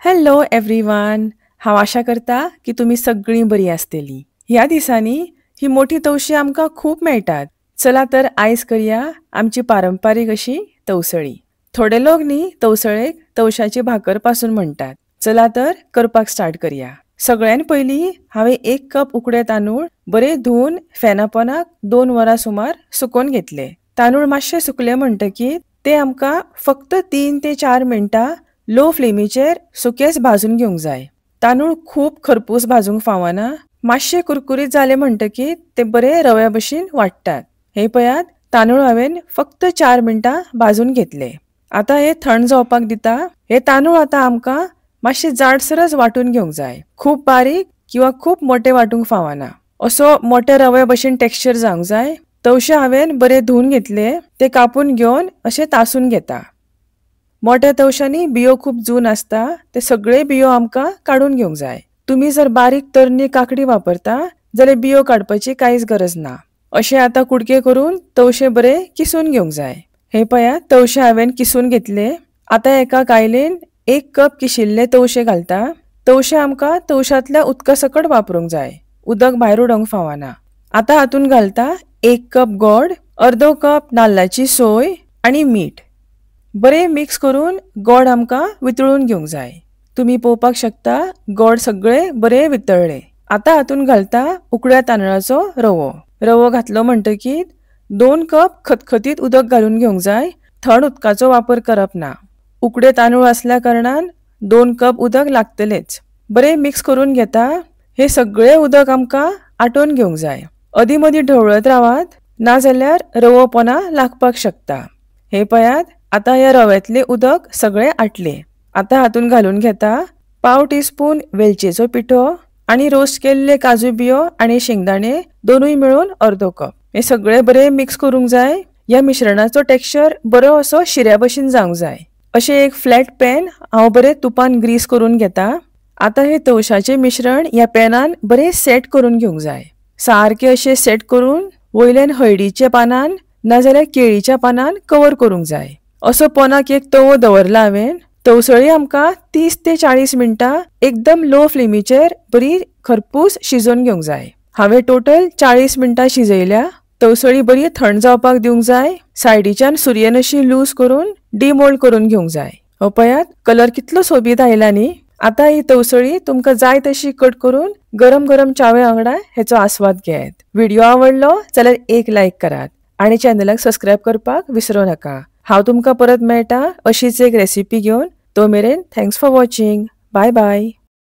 Hello everyone. हांव आशा करता की तुमी सगळीं बरीं आसतलीं. ह्या दिसांनी ही मोठी तवशीं आमकां खूब मेळटात. चला तर आयज करया आमची पारंपारीक अशी तवसळी. थोडे लोक न्ही तवसळेक तवशाची भाकर पासून म्हणटात. चला तर करपाक स्टार्ट करया. सगळ्यान पयलीं हांवें 1 कप उकडे तांदूळ बरे धुवन फॅना पोंदाक 2 वरां सुमार सुकोवन घेतले. तांदूळ मातशे सुकले म्हणटकीर ते आमकां फक्त 3 ते 4 मिनटां लो फ्लेमीचेर सुकेच भाजून घेवंक जाय. तांदूळ खूब खरपूस भाजूंक फावना. मातशे कुरकुरीत जाले म्हणटकीर ते बरे रव्या भशेन वाडटात. हे पळयात, तांदूळ हांवें फक्त 4 मिनटां भाजून घेतले. आतां हे थंड जावपाक दिता. हे तांदूळ आतां आमकां मातशे जाडसरच वांटून घेवंक जाय. खूब बारीक किंवा खूब मोठे वांटूंक फावना. असो मोठे रव्या भशेन टेक्स्चर जावंक जाय. तवशे हांवें बरे धुवन घेतले. ते कापून घेवन अशे तासून घेता. मोठ्या तवशांनी बियो खूब जून आसता. ते सगळे बियो आमकां काडून घेवंक जाय. तुमी जर बारीक तरणी काकडी वापरता जाल्यार बियो काडपाची कांयच गरज ना. अशे आतां कुडके करून तवशे बरे किसून घेवंक जाय. हे पळयात, तवशे हांवें किसून घेतले. आतां एका कायलेन 1 कप किशिल्ले तवशे घालता. तवशे आमकां तवशांतल्या उदका सकट वापरूंक जाय. उदक भायर उडोवंक फावना. आतां हातून घालता 1 कप गोड, अर्दो कप नाल्लाची सोय आनी मीठ. बरे मिक्स करून गोड आमकां वितळून घेवंक जाय. तुमी पळोवपाक शकता गोड सगळे बरे वितळ्ळे. आतां हातून घालता उकड्या तांदळाचो रवो. रवो घातलो म्हणटकीर 2 कप खतखतीत उदक घालून घेवंक जाय. थंड उदकाचो वापर करप ना. उकडे तांदूळ आसल्या कारणान 2 कप उदक लागतलेच. बरे मिक्स करून घेता. हे सगळे उदक आमकां आटोवन घेवंक जाय. अदी मदीं ढवळत रावात, नाजाल्यार रवो पोंदा लागपाक शकता. हे पळयात, आतां ह्या रव्यातले उदक सगळे आटले. आतां हातून घालून घेता पाव टीस्पून वेलचेचो पिठो आनी रोस्ट केल्ले काजू बियो आनी शेंगदाणे दोनूय मेळून अर्दो कप. हे सगळे बरे मिक्स करूंक जाय. ह्या मिश्रणाचो टेक्स्चर बरो असो शिऱ्या भशेन जावंक जाय. अशें एक फ्लॅट पॅन हांव बरे तुपान ग्रीस करून घेता. आतां हे तवशाचें मिश्रण ह्या पॅनान बरे सेट करून घेवंक जाय. सारके अशे सेट करून वयल्यान हळडीच्या पानान नाजाल्यार केळीच्या पानान कवर करूंक जाय. असो पोंदाक एक तवो दवरला हांवें. तवसळी आमकां 30 ते 40 मिनटां एकदम लो फ्लेमीचेर बरी खरपूस शिजोवन घेवंक जाय. हांवें टोटल 40 मिनटां शिजयल्या. तवसळी बरी थंड जावपाक दिवंक जाय. सायडीच्यान सुरयेन अशी लूज करून डिमोल्ड करून घेवंक जाय. हो पळयात, कलर कितलो सोबीत आयला न्ही. आतां ही तवसळी तुमकां जाय तशी कट करून गरम गरम च्यावे वांगडा हेचो आस्वाद घेयात. व्हिडिओ आवडलो जाल्यार एक लायक करात आनी चॅनलाक सबस्क्रायब करपाक विसरूं नाका. हांव तुमकां परत मेळटा अशीच एक रेसिपी घेवन. तो मेरेन thanks for watching. Bye bye.